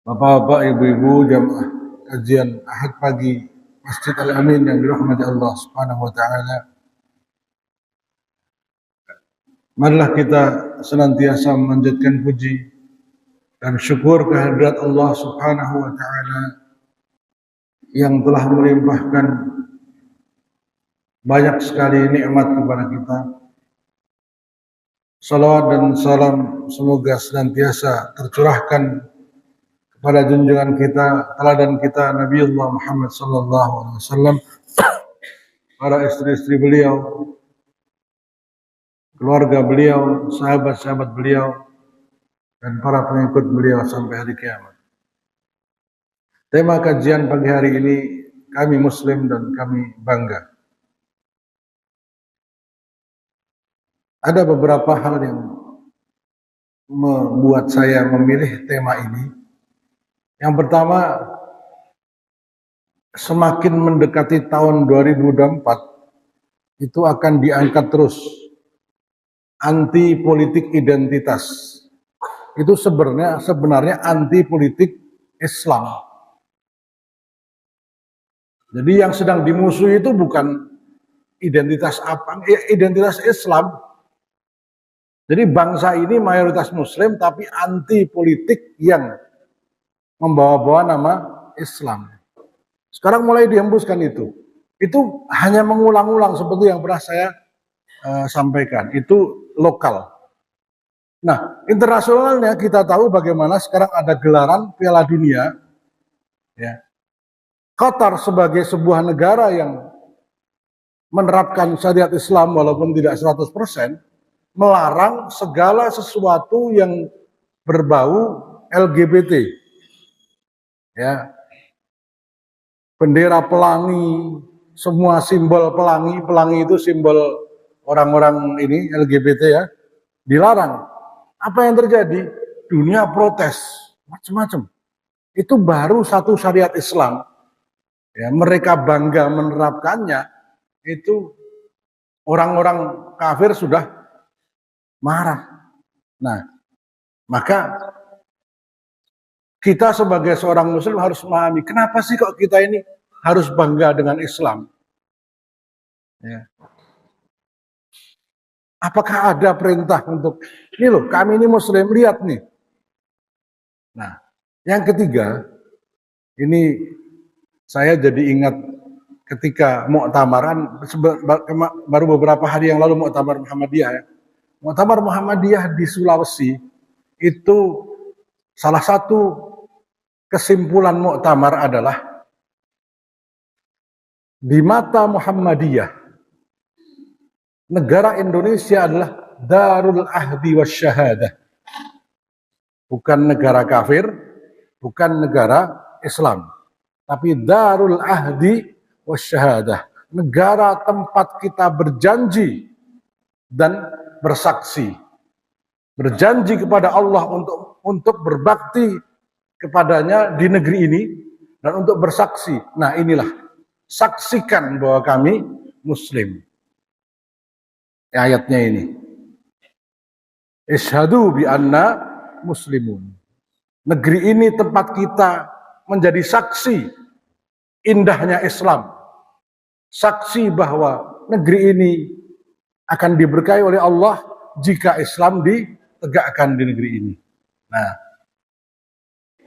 Bapak-bapak, ibu-ibu, jamaah kajian Ahad pagi Masjid Al-Amin yang dirahmati Allah Subhanahu wa taala. Marilah kita senantiasa memanjatkan puji dan syukur kehadirat Allah Subhanahu wa taala yang telah melimpahkan banyak sekali nikmat kepada kita. Salawat dan salam semoga senantiasa tercurahkan kepada junjungan kita, teladan kita Nabiullah Muhammad sallallahu alaihi wasallam, para istri-istri beliau, keluarga beliau, sahabat-sahabat beliau, dan para pengikut beliau sampai hari kiamat. Tema kajian pagi hari ini, kami Muslim dan kami bangga. Ada beberapa hal yang membuat saya memilih tema ini. Yang pertama, semakin mendekati tahun 2024, itu akan diangkat terus anti politik identitas. Itu sebenarnya anti politik Islam. Jadi yang sedang dimusuhi itu bukan identitas apa, identitas Islam. Jadi bangsa ini mayoritas Muslim tapi anti politik yang membawa-bawa nama Islam. Sekarang mulai dihembuskan itu. Itu hanya mengulang-ulang seperti yang pernah saya sampaikan. Itu lokal. Nah, internasionalnya kita tahu bagaimana sekarang ada gelaran Piala Dunia. Ya. Qatar sebagai sebuah negara yang menerapkan syariat Islam walaupun tidak 100%, melarang segala sesuatu yang berbau LGBT. Ya. Bendera pelangi, semua simbol pelangi itu simbol orang-orang ini LGBT ya, dilarang. Apa yang terjadi? Dunia protes, macam-macam. Itu baru satu syariat Islam. Ya, mereka bangga menerapkannya, itu orang-orang kafir sudah marah. Nah, maka kita sebagai seorang Muslim harus memahami, kenapa sih kok kita ini harus bangga dengan Islam? Ya. Apakah ada perintah untuk, ini loh, kami ini Muslim, lihat nih. Nah, yang ketiga, ini saya jadi ingat ketika muktamaran, baru beberapa hari yang lalu muktamar Muhammadiyah ya. Muktamar Muhammadiyah di Sulawesi, itu salah satu kesimpulan muktamar adalah di mata Muhammadiyah, negara Indonesia adalah Darul Ahdi Wasyahadah. Bukan negara kafir, bukan negara Islam, tapi Darul Ahdi Wasyahadah, negara tempat kita berjanji dan bersaksi. Berjanji kepada Allah untuk berbakti kepadanya di negeri ini dan untuk bersaksi. Nah, inilah, saksikan bahwa kami Muslim. Ayatnya ini. Isyhadu bi anna muslimun. Negeri ini tempat kita menjadi saksi indahnya Islam. Saksi bahwa negeri ini akan diberkahi oleh Allah jika Islam ditegakkan di negeri ini. Nah,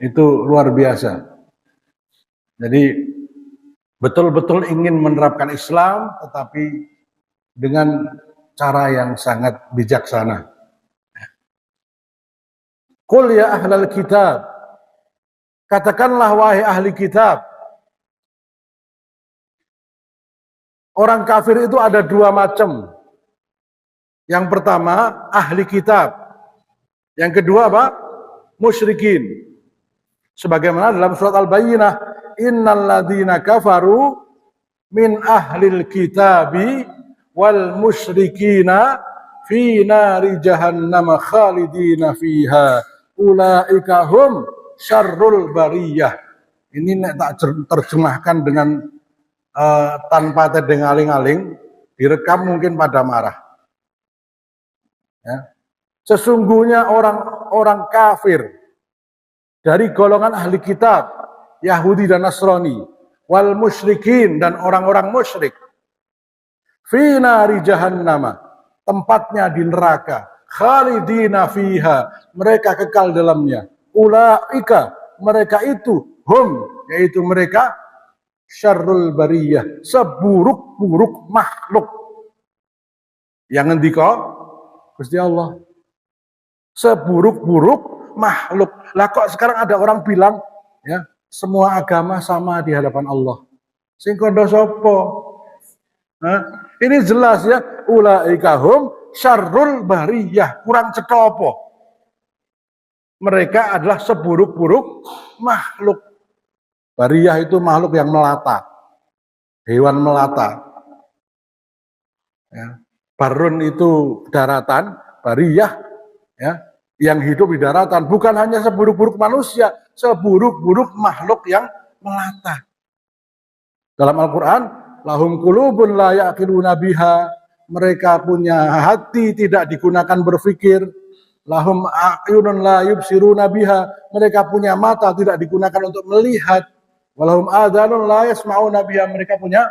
itu luar biasa. Jadi betul-betul ingin menerapkan Islam tetapi dengan cara yang sangat bijaksana. Qul ya ahlal kitab, katakanlah wahai ahli kitab. Orang kafir itu ada dua macam. Yang pertama ahli kitab, yang kedua apa? Musyrikin. Sebagaimana dalam surat Al-Bayyinah, innal ladzina kafaru min ahlil kitabi wal musyrikina fi nari jahannam khalidina fiha ulaika hum syarrul bariyah. Ini tak terjemahkan dengan tanpa tedeng-aling-aling, direkam mungkin pada marah. Ya. Sesungguhnya orang-orang kafir dari golongan ahli kitab, Yahudi dan Nasrani, wal musyrikin dan orang-orang musyrik, fi nari jahannama, tempatnya di neraka, khalidina fiha, mereka kekal dalamnya, ulaika, mereka itu, hum, yaitu mereka, syarrul bariyah, seburuk-buruk makhluk. Yang ngendika Gusti Allah, seburuk-buruk makhluk. Lah kok sekarang ada orang bilang ya semua agama sama di hadapan Allah. Sing kondo sapa? Ini jelas ya, ulaika hum syarrul bariyah, kurang cetha apa? Mereka adalah seburuk-buruk makhluk. Bariyah itu makhluk yang melata, hewan melata. Ya. Barun itu daratan, bariyah ya, yang hidup di daratan, bukan hanya seburuk-buruk manusia, seburuk-buruk makhluk yang melata. Dalam Al-Quran, lahum qulubun la ya'qiluna biha, mereka punya hati tidak digunakan berpikir. Lahum a'yunun la yubsiruna biha, mereka punya mata tidak digunakan untuk melihat. Walahum adhanun la yasma'una biha, mereka punya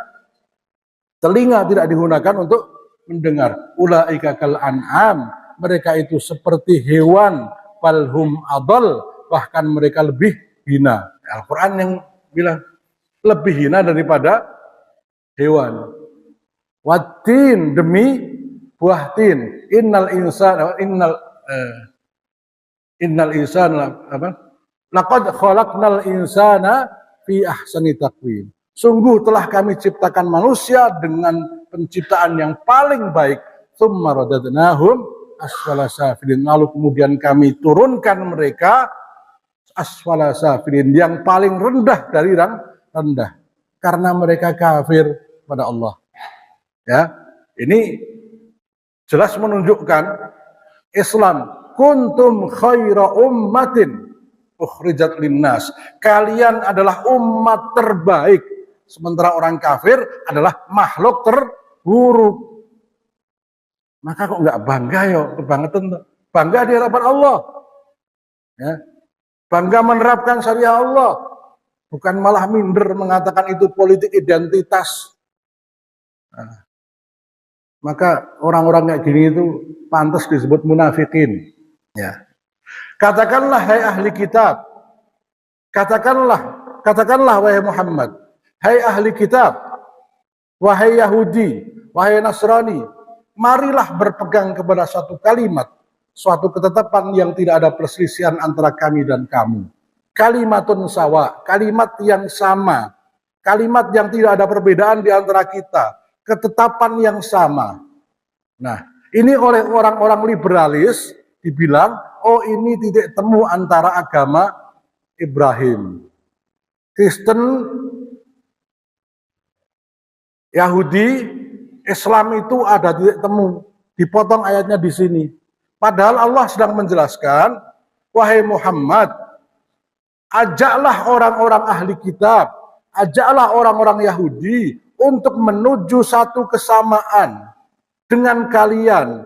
telinga tidak digunakan untuk mendengar. Ulaika kal an'am, mereka itu seperti hewan, balhum adal, bahkan mereka lebih hina. Al-Quran yang bilang lebih hina daripada hewan. Watin, demi buah tin, innal insana apa? Laqad khalaqnal insana fi ahsani taqwim. Sungguh telah kami ciptakan manusia dengan penciptaan yang paling baik. Tsumma radadnahum asfala safilin, lalu kemudian kami turunkan mereka asfala safilin, yang paling rendah dari yang rendah, karena mereka kafir pada Allah. Ya, ini jelas menunjukkan Islam, kuntum khaira ummatin ukhrijat linnas, kalian adalah umat terbaik, sementara orang kafir adalah makhluk terburuk. Maka kok nggak bangga yo, kebangetan, bangga di hadapan Allah, ya, bangga menerapkan syariah Allah, bukan malah minder mengatakan itu politik identitas. Nah, maka orang-orang kayak gini itu pantas disebut munafikin. Ya, katakanlah hai ahli kitab, katakanlah wahai Muhammad, hai ahli kitab, wahai Yahudi, wahai Nasrani, marilah berpegang kepada suatu kalimat, suatu ketetapan yang tidak ada perselisihan antara kami dan kamu. Kalimatun sawa, kalimat yang sama, kalimat yang tidak ada perbedaan di antara kita, ketetapan yang sama. Nah, ini oleh orang-orang liberalis dibilang, oh ini titik temu antara agama Ibrahim, Kristen, Yahudi, Islam itu ada titik temu. Dipotong ayatnya di sini. Padahal Allah sedang menjelaskan, wahai Muhammad, ajaklah orang-orang ahli kitab, ajaklah orang-orang Yahudi untuk menuju satu kesamaan dengan kalian.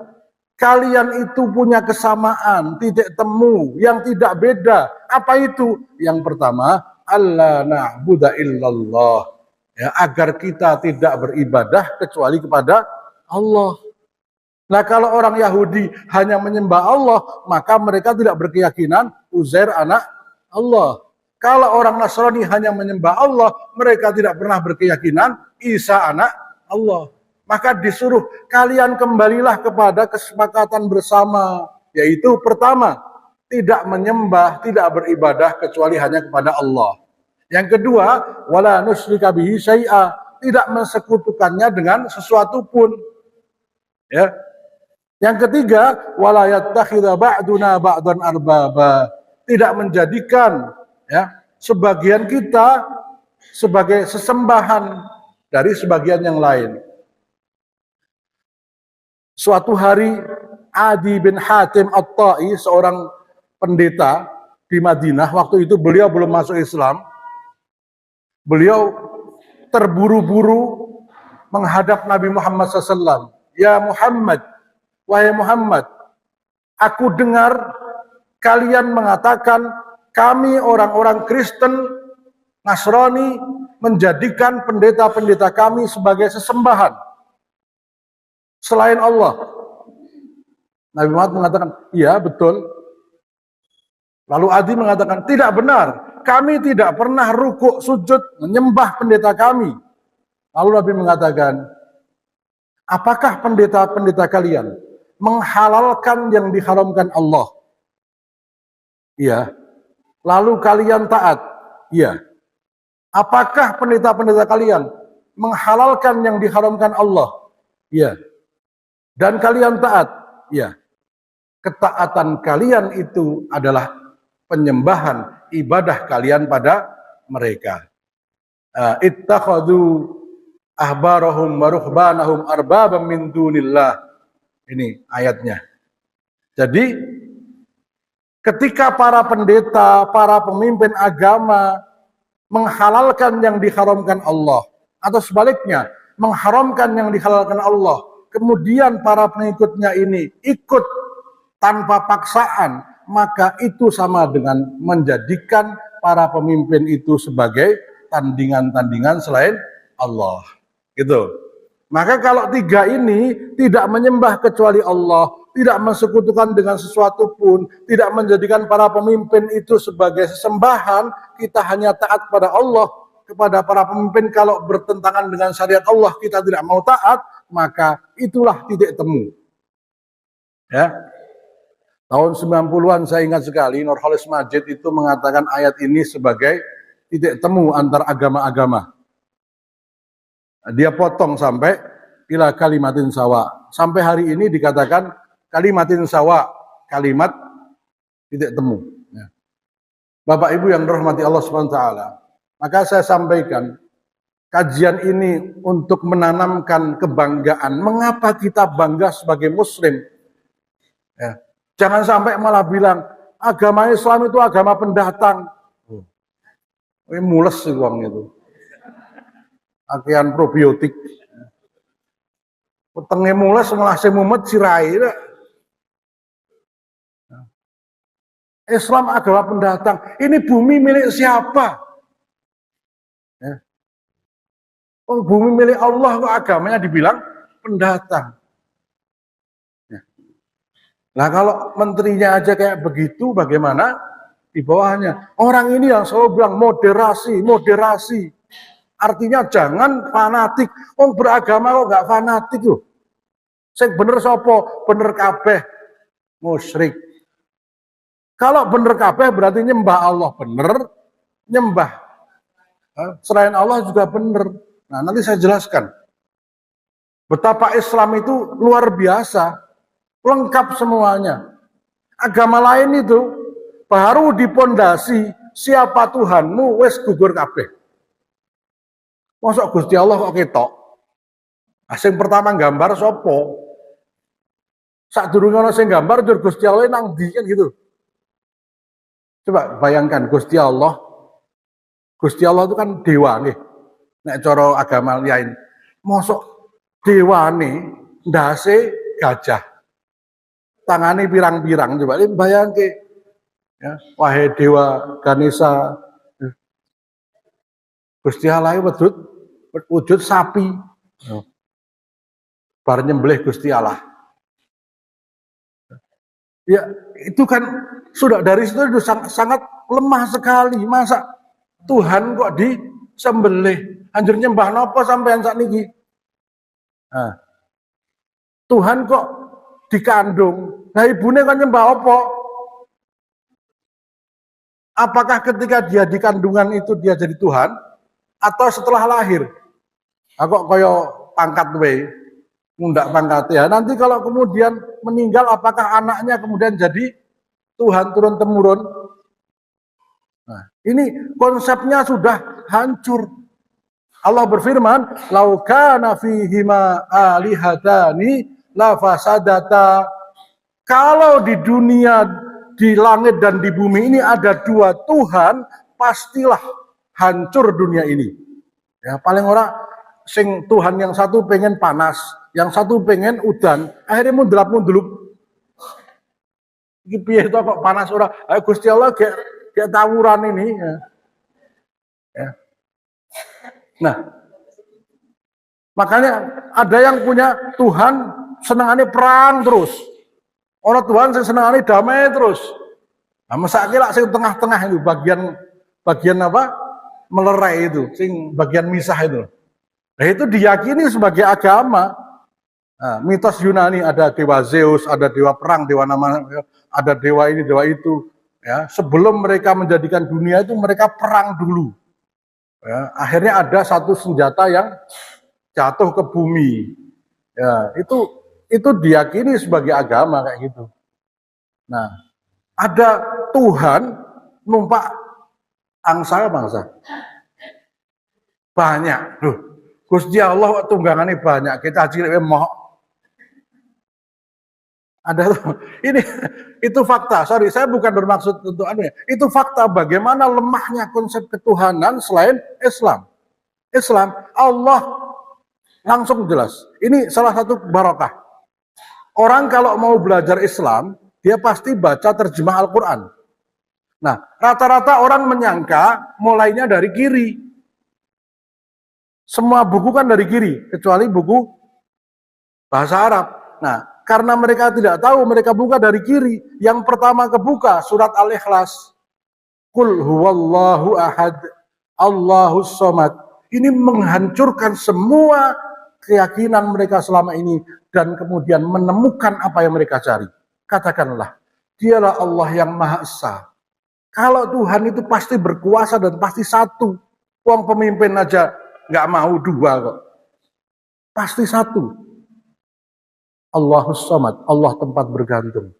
Kalian itu punya kesamaan, titik temu yang tidak beda. Apa itu? Yang pertama, alla na'budu illallah. Ya, agar kita tidak beribadah kecuali kepada Allah. Nah, kalau orang Yahudi hanya menyembah Allah, maka mereka tidak berkeyakinan Uzair anak Allah. Kalau orang Nasrani hanya menyembah Allah, mereka tidak pernah berkeyakinan Isa anak Allah. Maka disuruh kalian kembalilah kepada kesepakatan bersama, yaitu pertama, tidak menyembah, tidak beribadah kecuali hanya kepada Allah. Yang kedua, wala nusyrika bihi syai'a, tidak mensekutukannya dengan sesuatu pun. Ya. Yang ketiga, wala yattakhidha ba'duna ba'dan arbaba, tidak menjadikan ya sebagian kita sebagai sesembahan dari sebagian yang lain. Suatu hari Adi bin Hatim At-Ta'i, seorang pendeta di Madinah, waktu itu beliau belum masuk Islam. Beliau terburu-buru menghadap Nabi Muhammad SAW. Ya Muhammad, wahai Muhammad, aku dengar kalian mengatakan kami orang-orang Kristen, Nasrani menjadikan pendeta-pendeta kami sebagai sesembahan selain Allah. Nabi Muhammad mengatakan, iya betul. Lalu Adi mengatakan, tidak benar. Kami tidak pernah rukuk sujud menyembah pendeta kami. Lalu Nabi mengatakan, apakah pendeta-pendeta kalian menghalalkan yang diharamkan Allah? Iya. Lalu kalian taat? Iya. Apakah pendeta-pendeta kalian menghalalkan yang diharamkan Allah? Iya. Dan kalian taat? Iya. Ketaatan kalian itu adalah penyembahan ibadah kalian pada mereka. Ittakhadhu ahbarahum wa ruhbanahum arbabam min dunillah. Ini ayatnya. Jadi ketika para pendeta, para pemimpin agama menghalalkan yang diharamkan Allah, atau sebaliknya mengharamkan yang dihalalkan Allah, kemudian para pengikutnya ini ikut tanpa paksaan, maka itu sama dengan menjadikan para pemimpin itu sebagai tandingan-tandingan selain Allah. Gitu. Maka kalau tiga ini tidak menyembah kecuali Allah, tidak mensekutukan dengan sesuatu pun, tidak menjadikan para pemimpin itu sebagai sesembahan, kita hanya taat pada Allah, kepada para pemimpin. Kalau bertentangan dengan syariat Allah kita tidak mau taat, maka itulah titik temu. Ya. Tahun 90-an saya ingat sekali Nurholis Majid itu mengatakan ayat ini sebagai titik temu antar agama-agama. Dia potong sampai ila kalimatin sawa. Sampai hari ini dikatakan kalimatin sawa, kalimat titik temu. Ya. Bapak Ibu yang dirahmati Allah SWT, maka saya sampaikan kajian ini untuk menanamkan kebanggaan. Mengapa kita bangga sebagai Muslim? Ya. Jangan sampai malah bilang agama Islam itu agama pendatang. Ini mules sih uang itu. Akian probiotik. Petengnya mules malah semumet sirai. Islam agama pendatang. Ini bumi milik siapa? Ya. Oh, bumi milik Allah kok agamanya dibilang pendatang. Nah kalau menterinya aja kayak begitu, bagaimana di bawahnya? Orang ini yang selalu bilang moderasi, moderasi. Artinya jangan fanatik. Oh beragama kok nggak fanatik loh. Sing bener sopo, bener kabeh musyrik. Kalau bener kabeh berarti nyembah Allah bener, nyembah selain Allah juga bener. Nah nanti saya jelaskan betapa Islam itu luar biasa. Lengkap semuanya. Agama lain itu baru dipondasi siapa Tuhanmu wes gugur kabeh. Mosok Gusti Allah kok ketok. Sing pertama gambar sopo? Sadurunge ana sing gambar jur Gusti Allah nang ndi kan gitu. Coba bayangkan Gusti Allah. Gusti Allah itu kan dewa nih. Nek cara agama lain. Mosok dewane ndase gajah. Tangani pirang-pirang, coba ini bayangke ya, wahai dewa Ganesha, Gusti Allah wujud sapi, bar nyembelih Gusti Allah. Ya itu kan sudah dari situ sudah sangat lemah sekali. Masa Tuhan kok disembelih? Anjur nyembah napa sampean sakniki? Nah, Tuhan kok dikandung. Nah ibune kan nyembah apa? Apakah ketika dia di kandungan itu dia jadi Tuhan? Atau setelah lahir? Kok kaya pangkat wae, mundak pangkat ya. Nanti kalau kemudian meninggal, apakah anaknya kemudian jadi Tuhan turun-temurun? Nah, ini konsepnya sudah hancur. Allah berfirman, "Lau kana fihima alihatani la fasadata." Kalau di dunia, di langit dan di bumi ini ada dua Tuhan, pastilah hancur dunia ini. Ya, paling ora sing Tuhan yang satu pengen panas, yang satu pengen udan, akhirnya mundelap-mundelup. Iki piye to kok panas ora? Ayo Gusti Allah kayak tawuran ini. Ya. Nah, makanya ada yang punya Tuhan senangannya perang terus. Orang Tuhan senangannya damai terus. Nah, masa kira sing tengah-tengah itu bagian apa? Melerai itu, sing bagian misah itu. Nah, itu diyakini sebagai agama. Nah, mitos Yunani ada dewa Zeus, ada dewa perang, dewa nama, ada dewa ini, dewa itu. Ya, sebelum mereka menjadikan dunia itu mereka perang dulu. Ya, akhirnya ada satu senjata yang jatuh ke bumi. Ya, itu diyakini sebagai agama kayak gitu. Nah, ada Tuhan numpak angsa bangsa. Banyak. Loh, Gusti Allah tunggangannya banyak. Kita cilik mau ada tuh. Ini itu fakta. Sorry, saya bukan bermaksud untuk anu ya. Itu fakta bagaimana lemahnya konsep ketuhanan selain Islam. Islam, Allah langsung jelas. Ini salah satu barokah. Orang kalau mau belajar Islam, dia pasti baca terjemah Al-Quran. Nah, rata-rata orang menyangka mulainya dari kiri. Semua buku kan dari kiri, kecuali buku bahasa Arab. Nah, karena mereka tidak tahu, mereka buka dari kiri. Yang pertama kebuka surat Al-Ikhlas. Qul huwallahu ahad, Allahus somad. Ini menghancurkan semua keyakinan mereka selama ini dan kemudian menemukan apa yang mereka cari. Katakanlah, dialah Allah yang Maha Esa. Kalau Tuhan itu pasti berkuasa dan pasti satu. Uang pemimpin aja nggak mau dua kok. Pasti satu. Allahus somad, Allah tempat bergantung.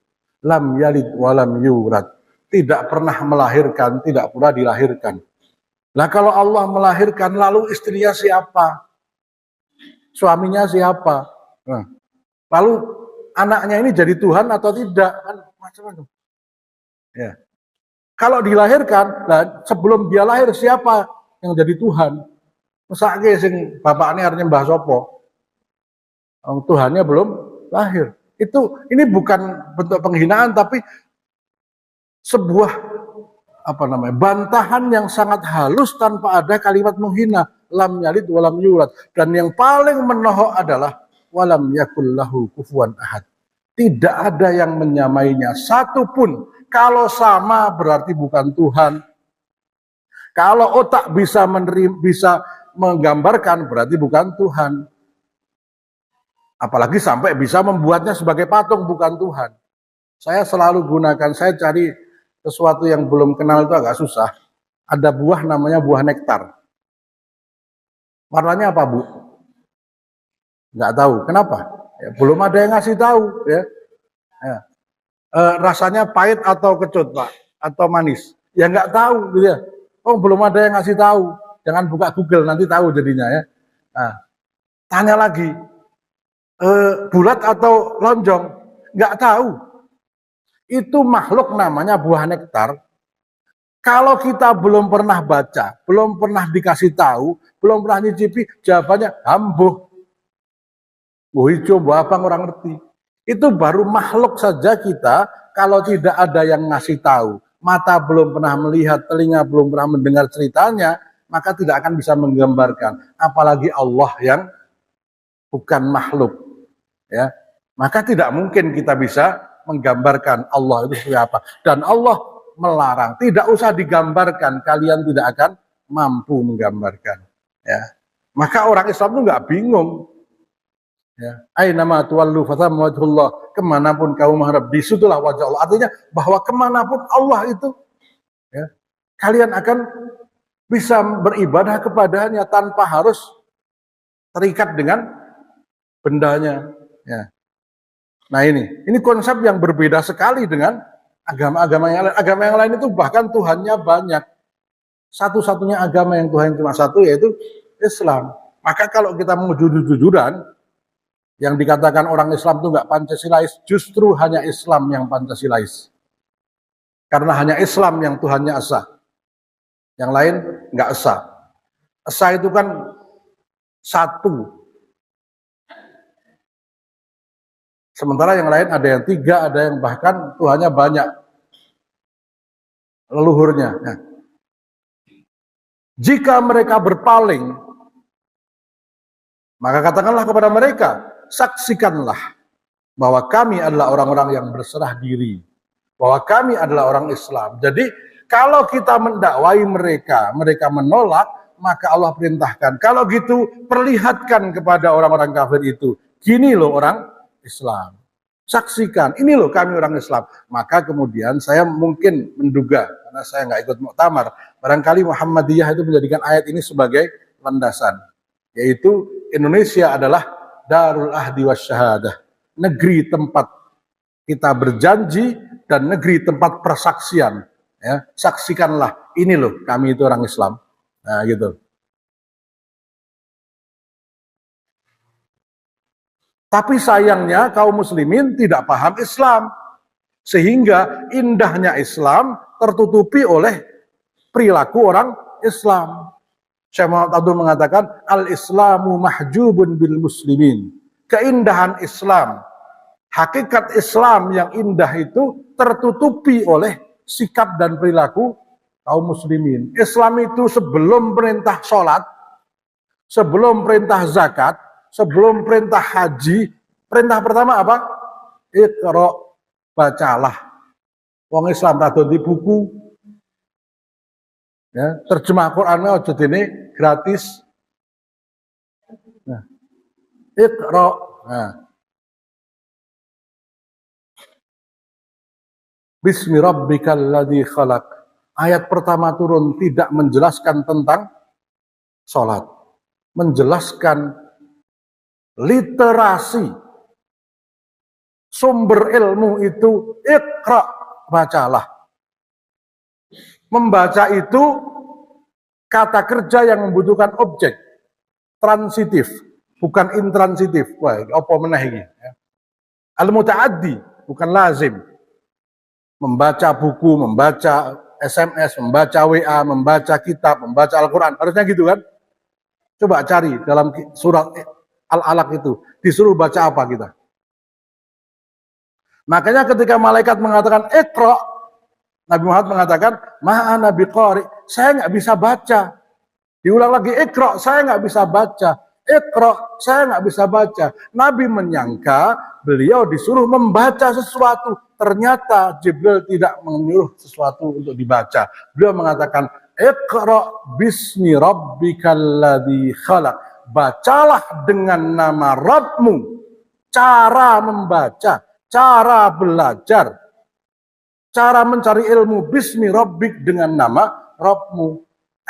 Lam yalid walam yurad. Tidak pernah melahirkan, tidak pula dilahirkan. Nah kalau Allah melahirkan, lalu istrinya siapa? Suaminya siapa? Nah, lalu anaknya ini jadi Tuhan atau tidak? Kan macam-macam. Ya. Kalau dilahirkan, nah, sebelum dia lahir siapa yang jadi Tuhan? Mesake sing bapaknya artinya Mbah Sopo. Tuhannya belum lahir. Ini bukan bentuk penghinaan tapi sebuah bantahan yang sangat halus tanpa ada kalimat menghina. Lam yalid walam yulad. Dan yang paling menohok adalah walam yakul lahu kufuwan ahad. Tidak ada yang menyamainya satu pun. Kalau sama berarti bukan Tuhan. Kalau otak bisa menggambarkan berarti bukan Tuhan. Apalagi sampai bisa membuatnya sebagai patung, bukan Tuhan. Saya selalu gunakan, saya cari sesuatu yang belum kenal itu agak susah. Ada buah namanya buah nektar. Warnanya apa, Bu? Nggak tahu. Kenapa? Ya, belum ada yang ngasih tahu. Ya. Ya. Rasanya pahit atau kecut, Pak? Atau manis? Ya nggak tahu. Gitu ya. Oh, belum ada yang ngasih tahu. Jangan buka Google, nanti tahu jadinya ya. Nah, tanya lagi. Bulat atau lonjong? Nggak tahu. Itu makhluk namanya buah nektar. Kalau kita belum pernah baca, belum pernah dikasih tahu, belum pernah nyicipi, jawabannya ambuh. Coba apa orang ngerti. Itu baru makhluk saja kita, kalau tidak ada yang ngasih tahu, mata belum pernah melihat, telinga belum pernah mendengar ceritanya, maka tidak akan bisa menggambarkan. Apalagi Allah yang bukan makhluk. Ya, maka tidak mungkin kita bisa menggambarkan Allah itu seperti apa. Dan Allah melarang, tidak usah digambarkan, kalian tidak akan mampu menggambarkan. Ya, maka orang Islam itu nggak bingung. Ya, ainama tuwallu fathamma wajhullah, kemanapun kamu menghadap di situlah wajah Allah. Artinya bahwa kemanapun Allah itu, ya, kalian akan bisa beribadah kepadanya tanpa harus terikat dengan bendanya. Ya. Nah ini konsep yang berbeda sekali dengan agama-agama yang lain. Agama yang lain itu bahkan Tuhannya banyak. Satu-satunya agama yang Tuhan cuma satu yaitu Islam. Maka kalau kita mau jujur-jujuran, yang dikatakan orang Islam itu nggak Pancasilais, justru hanya Islam yang Pancasilais. Karena hanya Islam yang Tuhannya esa. Yang lain nggak esa. Esa itu kan satu. Sementara yang lain ada yang tiga, ada yang bahkan Tuhannya banyak. leluhurnya. Nah, jika mereka berpaling, maka katakanlah kepada mereka, saksikanlah bahwa kami adalah orang-orang yang berserah diri, bahwa kami adalah orang Islam. Jadi kalau kita mendakwai mereka, mereka menolak, maka Allah perintahkan, kalau gitu perlihatkan kepada orang-orang kafir itu, gini loh orang Islam. Saksikan, ini loh kami orang Islam. Maka kemudian saya mungkin menduga, karena saya nggak ikut muktamar, barangkali Muhammadiyah itu menjadikan ayat ini sebagai landasan, yaitu Indonesia adalah Darul Ahdi Wasyahadah, negeri tempat kita berjanji dan negeri tempat persaksian. Ya, saksikanlah, ini loh kami itu orang Islam. Nah gitu. Tapi sayangnya kaum muslimin tidak paham Islam. Sehingga indahnya Islam tertutupi oleh perilaku orang Islam. Syekh Muhammad Abdul mengatakan, al-Islamu mahjubun bil muslimin. Keindahan Islam, hakikat Islam yang indah itu tertutupi oleh sikap dan perilaku kaum muslimin. Islam itu sebelum perintah sholat, sebelum perintah zakat, sebelum perintah haji, perintah pertama apa? Iqra, bacalah. Wong Islam rada di buku. Ya, terjemah Qur'annya aja dene gratis. Nah, Iqra. Nah. Bismi rabbikal ladzi khalaq. Ayat pertama turun tidak menjelaskan tentang sholat, menjelaskan literasi, sumber ilmu itu iqra, bacalah. Membaca itu kata kerja yang membutuhkan objek, transitif, bukan intransitif. Wah, apa meneh iki? Al-muta'addi, bukan lazim. Membaca buku, membaca SMS, membaca WA, membaca kitab, membaca Al-Quran, harusnya gitu kan? Coba cari dalam surat Al-Alaq itu, disuruh baca apa kita? Makanya ketika malaikat mengatakan Iqra, Nabi Muhammad mengatakan ma'ana biqari, saya nggak bisa baca. Diulang lagi Iqra, saya nggak bisa baca. Iqra, saya nggak bisa baca. Nabi menyangka beliau disuruh membaca sesuatu. Ternyata Jibril tidak menyuruh sesuatu untuk dibaca. Beliau mengatakan Iqra bismi rabbikal ladzi khalaq. Bacalah dengan nama Rabbmu. Cara membaca, cara belajar, cara mencari ilmu, bismi rabbik, dengan nama Rabbmu.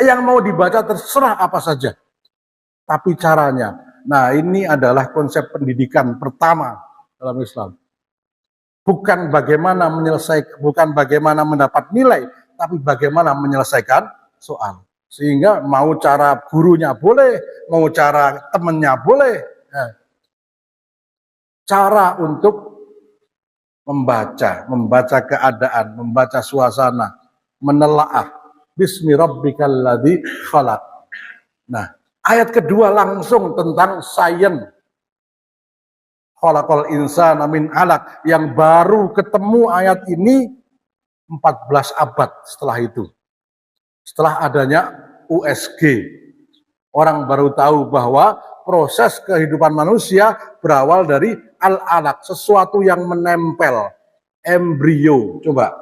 Yang mau dibaca terserah apa saja, tapi caranya. Nah, ini adalah konsep pendidikan pertama dalam Islam. Bukan bagaimana menyelesaikan, bukan bagaimana mendapat nilai, tapi bagaimana menyelesaikan soal. Sehingga mau cara gurunya boleh, mau cara temennya boleh. Nah, cara untuk membaca keadaan, membaca suasana, menelaah. Bismi rabbikal ladzi khalaq. Nah, ayat kedua langsung tentang sains. Khalaqal insana min 'alaq, yang baru ketemu ayat ini 14 abad setelah itu. Setelah adanya USG, orang baru tahu bahwa proses kehidupan manusia berawal dari al-alaq, sesuatu yang menempel, embrio. Coba,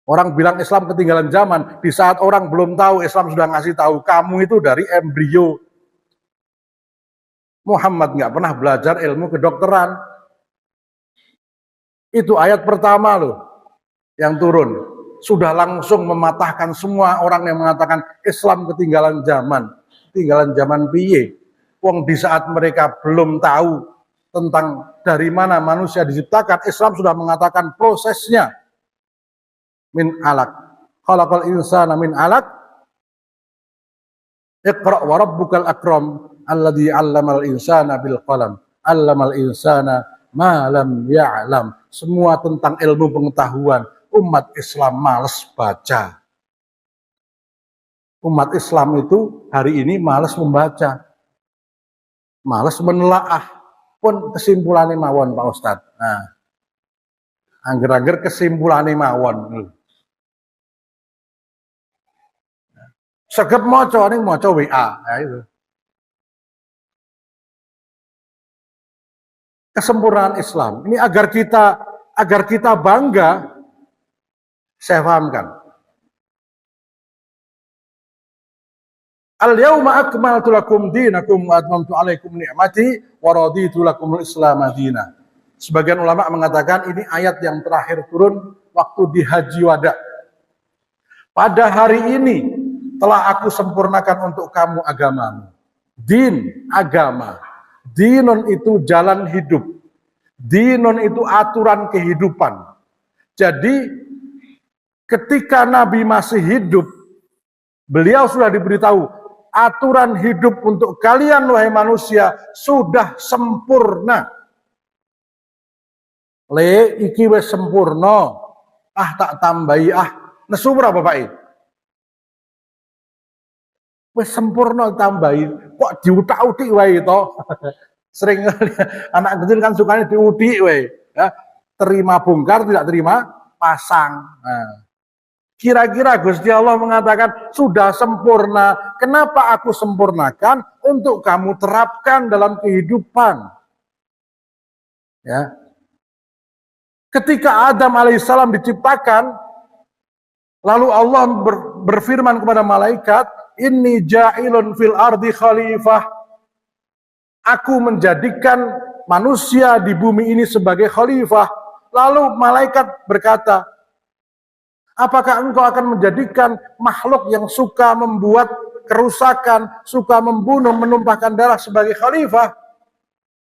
orang bilang Islam ketinggalan zaman, di saat orang belum tahu, Islam sudah ngasih tahu, kamu itu dari embrio. Muhammad nggak pernah belajar ilmu kedokteran. Itu ayat pertama loh yang turun. Sudah langsung mematahkan semua orang yang mengatakan Islam ketinggalan zaman. Ketinggalan zaman piye? Wong di saat mereka belum tahu tentang dari mana manusia diciptakan, Islam sudah mengatakan prosesnya. Min alaq. Khalaqal insana min alaq. Iqra wa rabbukal akram alladzi 'allamal insana bil qalam. 'Allamal insana ma lam ya'lam. Semua tentang ilmu pengetahuan. Umat Islam malas baca. Umat Islam itu hari ini malas membaca. Malas menelaah. Pun kesimpulannya mawon Pak Ustadz. Nah, angger-angger kesimpulannya mawon. Segep maca ning maca WA. Nah, itu. Kesempurnaan Islam. Ini agar kita bangga, saya pahamkan. Al-yauma akmaltu lakum dinakum wa atmamtu alaikum ni'mati wa raditu lakumul Islam madina. Sebagian ulama mengatakan ini ayat yang terakhir turun waktu di Haji Wada. Pada hari ini telah aku sempurnakan untuk kamu agamamu. Din, agama. Dinun itu jalan hidup. Dinun itu aturan kehidupan. Jadi ketika Nabi masih hidup, beliau sudah diberitahu, aturan hidup untuk kalian wahai manusia sudah sempurna. Le iki wis sempurna. Tak tambahi nesu berapa Pak? Wis sempurna tambahi. Kok diutak-utik wae to? Sering anak kecil kan sukanya diutik wae, ya. Terima bongkar, tidak terima pasang. Nah, kira-kira Gusti Allah mengatakan sudah sempurna. Kenapa aku sempurnakan? Untuk kamu terapkan dalam kehidupan. Ya. Ketika Adam alaihissalam diciptakan, lalu Allah berfirman kepada malaikat, "Inni ja'ilun fil ardi khalifah." Aku menjadikan manusia di bumi ini sebagai khalifah. Lalu malaikat berkata, apakah engkau akan menjadikan makhluk yang suka membuat kerusakan, suka membunuh, menumpahkan darah sebagai khalifah?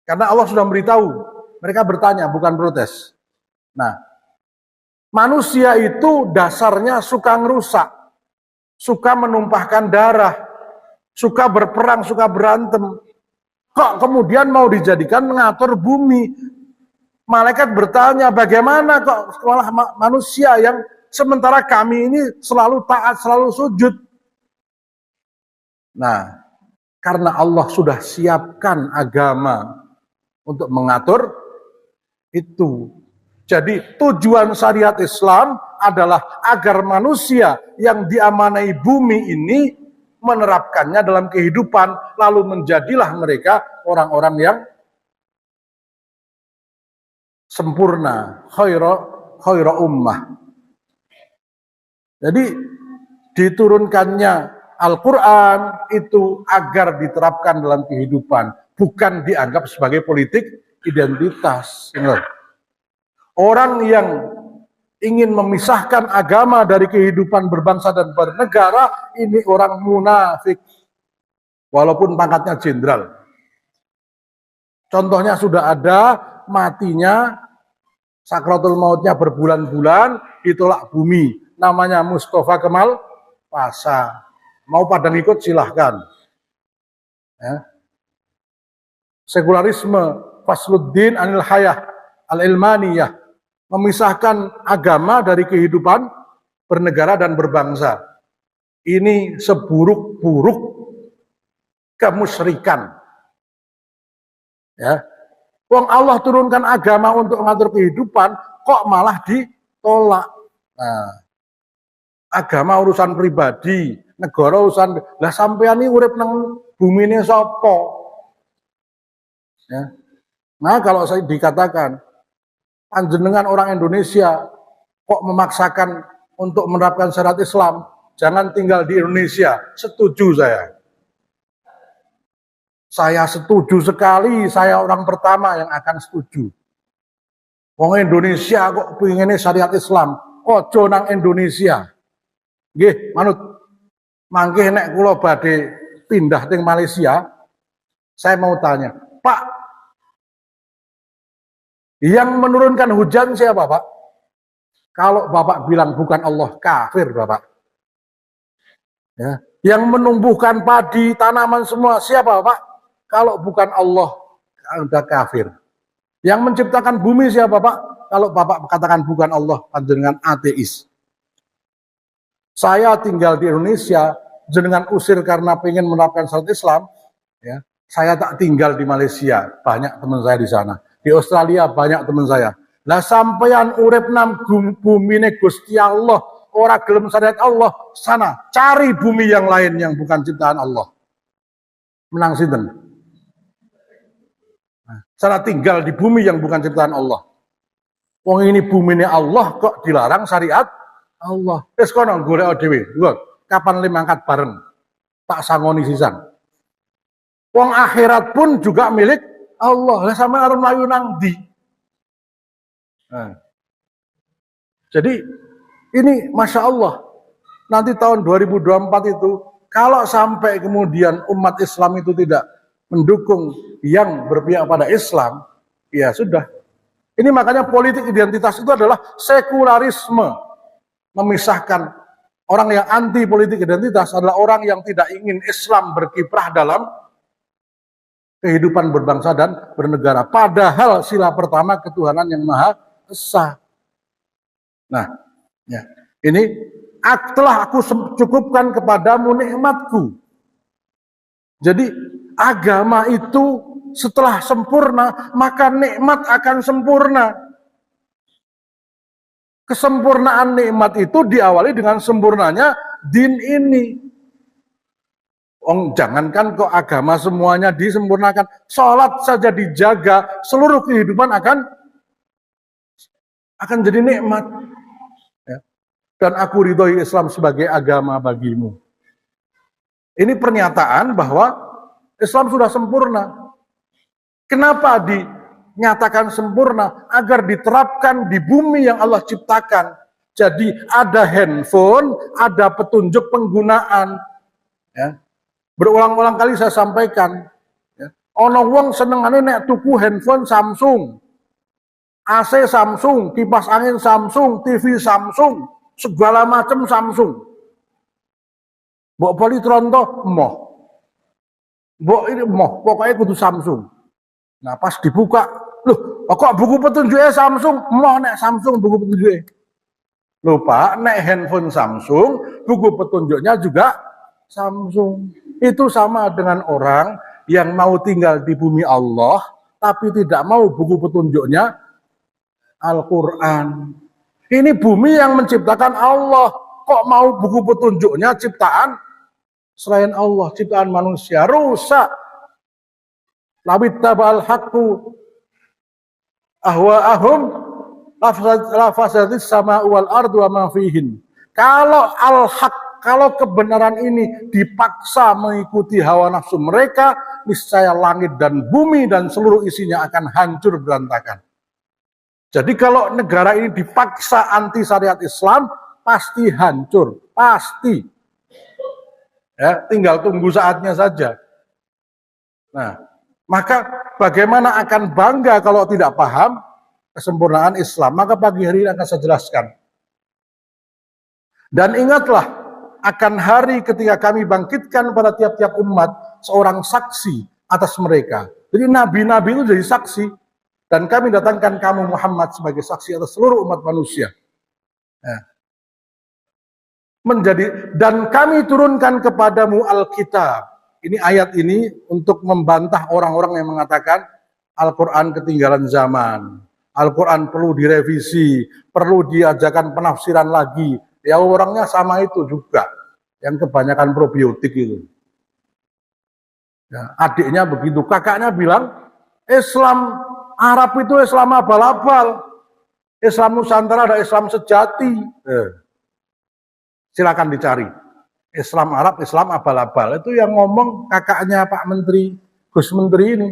Karena Allah sudah memberitahu. Mereka bertanya, bukan protes. Nah, manusia itu dasarnya suka ngerusak, suka menumpahkan darah, suka berperang, suka berantem. Kok kemudian mau dijadikan mengatur bumi? Malaikat bertanya, bagaimana kok malah manusia yang sementara kami ini selalu taat, selalu sujud? Nah, karena Allah sudah siapkan agama untuk mengatur itu. Jadi tujuan syariat Islam adalah agar manusia yang diamanai bumi ini menerapkannya dalam kehidupan, lalu menjadilah mereka orang-orang yang sempurna, khaira ummah. Jadi diturunkannya Al-Quran itu agar diterapkan dalam kehidupan, bukan dianggap sebagai politik identitas. Orang yang ingin memisahkan agama dari kehidupan berbangsa dan bernegara, ini orang munafik, walaupun pangkatnya jenderal. Contohnya sudah ada, matinya, sakratul mautnya berbulan-bulan, ditolak bumi. Namanya Mustafa Kemal Pasha. Mau pada ngikut silahkan. Ya. Sekularisme, Fasluddin Anil Hayah Al-Ilmaniyah, memisahkan agama dari kehidupan bernegara dan berbangsa. Ini seburuk-buruk kemusyrikan. Ya. Wong Allah turunkan agama untuk mengatur kehidupan, kok malah ditolak. Nah, agama urusan pribadi, negara urusan, lah sampean ini urip nang bumine sapa? Ya. Nah, kalau saya dikatakan panjenengan orang Indonesia kok memaksakan untuk menerapkan syariat Islam, jangan tinggal di Indonesia. Setuju saya. Saya setuju sekali, saya orang pertama yang akan setuju. Wong Indonesia kok pengennya syariat Islam, ojo nang Indonesia. Nggih, manut. Mangke nek kula badhe pindah teng Malaysia, saya mau tanya, Pak, yang menurunkan hujan siapa, Pak? Kalau Bapak bilang bukan Allah, kafir Bapak. Ya. Yang menumbuhkan padi, tanaman semua, siapa Pak? Kalau bukan Allah, Anda kafir. Yang menciptakan bumi siapa Pak? Kalau Bapak katakan bukan Allah, panjenengan ateis. Saya tinggal di Indonesia, jenengan usir karena pengen menerapkan syariat Islam, ya. Saya tak tinggal di Malaysia, banyak teman saya di sana. Di Australia banyak teman saya. Lah sampeyan urip nang bumine Gusti Allah, ora gelem syariat Allah, sana cari bumi yang lain yang bukan ciptaan Allah. Menang sinten? Nah, sana tinggal di bumi yang bukan ciptaan Allah. Wong ini buminya Allah kok dilarang syariat Allah. Wis kono golek dhewe. Kapan le mangkat bareng? Tak sangoni sisan. Wong akhirat pun juga milik Allah. Lah sama arep mlayu nang ndi? Nah. Jadi ini Masya Allah, nanti tahun 2024 itu, kalau sampai kemudian umat Islam itu tidak mendukung yang berpihak pada Islam, ya sudah. Ini makanya politik identitas itu adalah sekularisme. Memisahkan orang yang anti politik identitas adalah orang yang tidak ingin Islam berkiprah dalam kehidupan berbangsa dan bernegara. Padahal sila pertama ketuhanan yang Maha Esa. Nah, ya, ini telah aku cukupkan kepadamu nikmatku. Jadi agama itu setelah sempurna, maka nikmat akan sempurna. Kesempurnaan nikmat itu diawali dengan sempurnanya din ini. Jangankan kok agama semuanya disempurnakan, sholat saja dijaga, seluruh kehidupan akan jadi nikmat. Ya. Dan aku ridhoi Islam sebagai agama bagimu. Ini pernyataan bahwa Islam sudah sempurna. Kenapa dinyatakan sempurna? Agar diterapkan di bumi yang Allah ciptakan. Jadi ada handphone, ada petunjuk penggunaan. Ya. Berulang-ulang kali saya sampaikan. Ya. Ono wong senengane nek tuku handphone Samsung. AC Samsung, kipas angin Samsung, TV Samsung, segala macam Samsung. Mbok Polytron toh moh. Mbok ini moh, pokoknya kudu Samsung. Nah, pas dibuka, loh, kok buku petunjuknya Samsung? Moh nek Samsung buku petunjuknya. Lupa, nek handphone Samsung, buku petunjuknya juga Samsung. Itu sama dengan orang yang mau tinggal di bumi Allah, tapi tidak mau buku petunjuknya Al-Quran. Ini bumi yang menciptakan Allah. Kok mau buku petunjuknya ciptaan selain Allah, ciptaan manusia? Rusak. Lawit tabal haqqu ahwa'ahum lafasadis sama wal ardu wa ma fihin. Kalau al-haq, kalau kebenaran ini dipaksa mengikuti hawa nafsu mereka, niscaya langit dan bumi dan seluruh isinya akan hancur berantakan. Jadi kalau negara ini dipaksa anti syariat Islam, pasti hancur, pasti. Ya, tinggal tunggu saatnya saja. Nah, maka bagaimana akan bangga kalau tidak paham kesempurnaan Islam? Maka pagi hari ini akan saya jelaskan. Dan ingatlah, akan hari ketika kami bangkitkan pada tiap-tiap umat seorang saksi atas mereka. Jadi nabi-nabi itu jadi saksi. Dan kami datangkan kamu Muhammad sebagai saksi atas seluruh umat manusia. Ya. Dan kami turunkan kepadamu Alkitab. Ini ayat ini untuk membantah orang-orang yang mengatakan Al-Quran ketinggalan zaman. Al-Quran perlu direvisi, perlu diajarkan penafsiran lagi. Ya orangnya sama itu juga. Yang kebanyakan probiotik itu. Ya, adiknya begitu, kakaknya bilang Islam Arab itu Islam abal-abal. Islam Nusantara ada Islam sejati. Silakan dicari. Islam Arab, Islam abal-abal. Itu yang ngomong kakaknya Pak Menteri, Gus Menteri ini.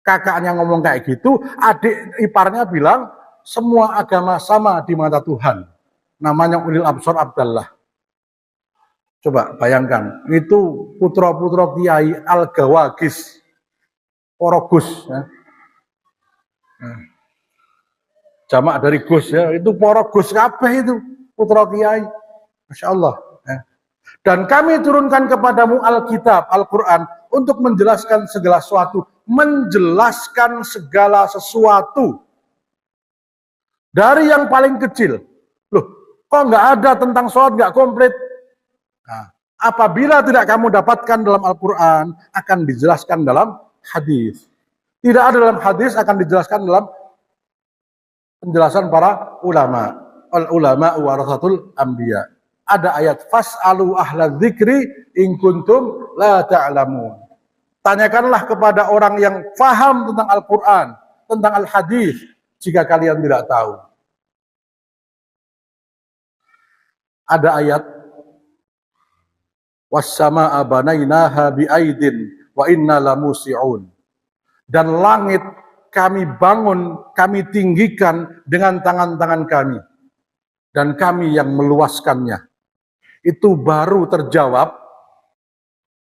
Kakaknya ngomong kayak gitu, adik iparnya bilang, semua agama sama di mata Tuhan. Namanya Ulil Absor Abdallah. Coba bayangkan, itu putra-putra Kiai Al-Gawagis, Porogus. Ya. Jamak dari Gus ya, itu para Gus kabeh itu putra kiai. Masya Allah. Ya. Dan kami turunkan kepadamu Alkitab, Al-Quran untuk menjelaskan segala sesuatu, menjelaskan segala sesuatu dari yang paling kecil. Loh, kok nggak ada tentang sholat, nggak komplit? Nah, apabila tidak kamu dapatkan dalam Al-Quran, akan dijelaskan dalam hadis. Tidak ada dalam hadis, akan dijelaskan dalam penjelasan para ulama. al ulama warasatul anbiya. Ada ayat fas'alu ahla dzikri in kuntum la ta'lamun. Tanyakanlah kepada orang yang faham tentang Al-Qur'an, tentang al-hadis jika kalian tidak tahu. Ada ayat was-samaa'a banainaha bi'aidin wa inna lamusi'un. Dan langit kami bangun, kami tinggikan dengan tangan-tangan kami. Dan kami yang meluaskannya. Itu baru terjawab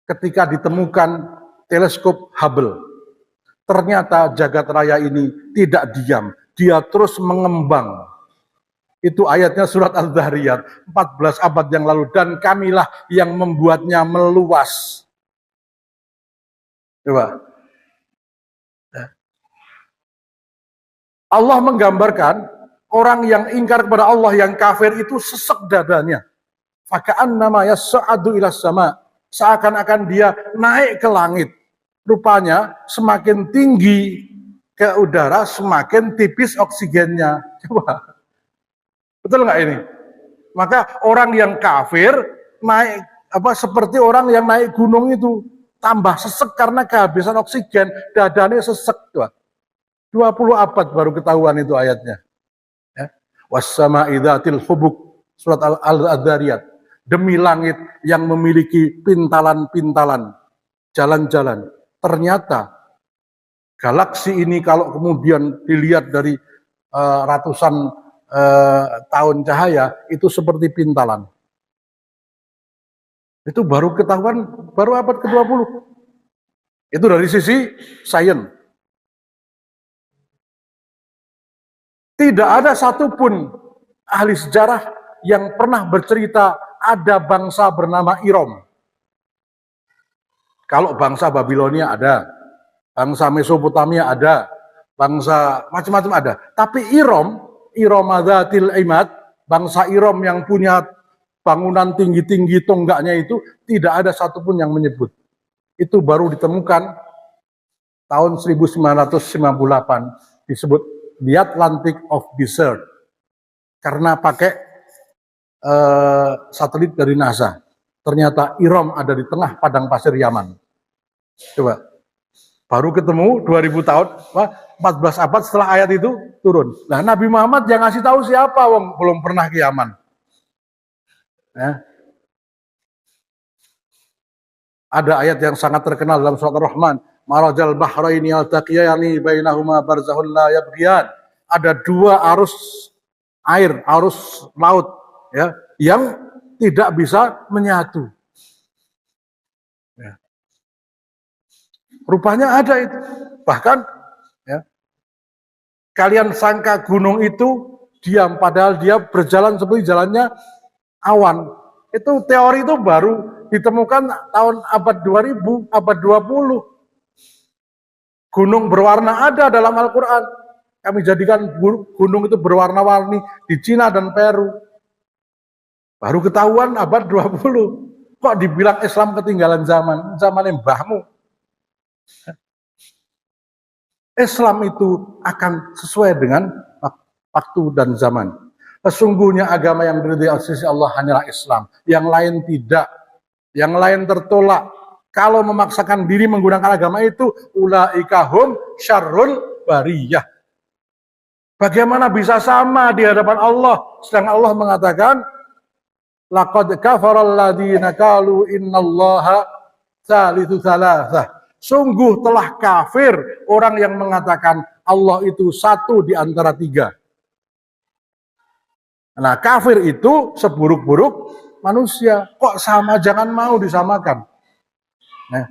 ketika ditemukan teleskop Hubble. Ternyata jagat raya ini tidak diam, dia terus mengembang. Itu ayatnya surat Al-Dhariyat 14 abad yang lalu, dan kamilah yang membuatnya meluas. Coba. Allah menggambarkan orang yang ingkar kepada Allah, yang kafir itu sesek dadanya. Faka'annama yas'adu ila sama, seakan-akan dia naik ke langit. Rupanya semakin tinggi ke udara, semakin tipis oksigennya. Coba, betul nggak ini? Maka orang yang kafir naik seperti orang yang naik gunung itu, tambah sesek karena kehabisan oksigen, dadanya sesek. Coba. 20 abad baru ketahuan itu ayatnya. Ya. Was-sama'i dzatil hubuk, surat Al-Dhariyat. Demi langit yang memiliki pintalan-pintalan, jalan-jalan. Ternyata galaksi ini kalau kemudian dilihat dari ratusan tahun cahaya, itu seperti pintalan. Itu baru ketahuan, baru abad ke-20. Itu dari sisi sains. Tidak ada satupun ahli sejarah yang pernah bercerita ada bangsa bernama Iram. Kalau bangsa Babilonia ada, bangsa Mesopotamia ada, bangsa macam-macam ada. Tapi Iram Adzatil Imad, bangsa Iram yang punya bangunan tinggi-tinggi tonggaknya itu, tidak ada satupun yang menyebut. Itu baru ditemukan tahun 1998, disebut The Atlantic of Desert. Karena pakai satelit dari NASA. Ternyata Iram ada di tengah padang pasir Yaman. Coba. Baru ketemu 2000 tahun, 14 abad setelah ayat itu turun. Nah, Nabi Muhammad yang ngasih tahu siapa, wong belum pernah ke Yaman. Ya. Ada ayat yang sangat terkenal dalam surat Ar-Rahman. Marajal bahraini yaltaqiyani bainahuma barzakhun la yabghiyan. Ada dua arus air, arus laut, ya, yang tidak bisa menyatu. Ya. Rupanya ada itu. Bahkan, ya, kalian sangka gunung itu diam, padahal dia berjalan seperti jalannya awan. Itu teori itu baru ditemukan tahun abad 2000, abad 20. Gunung berwarna ada dalam Al-Quran. Kami jadikan gunung itu berwarna-warni di Cina dan Peru. Baru ketahuan abad 20. Kok dibilang Islam ketinggalan zaman? Zamannya mbahmu. Islam itu akan sesuai dengan waktu dan zaman. Sesungguhnya agama yang diridhai oleh sisi Allah hanyalah Islam. Yang lain tidak. Yang lain tertolak. Kalau memaksakan diri menggunakan agama itu, ulaika hum syarrul bariyah. Bagaimana bisa sama di hadapan Allah? Sedangkan Allah mengatakan, laqad kafaral ladzina qalu innallaha tsalitsu tsalatsah. Sungguh telah kafir orang yang mengatakan Allah itu satu di antara tiga. Nah, kafir itu seburuk-buruk manusia. Kok sama, jangan mau disamakan. Nah,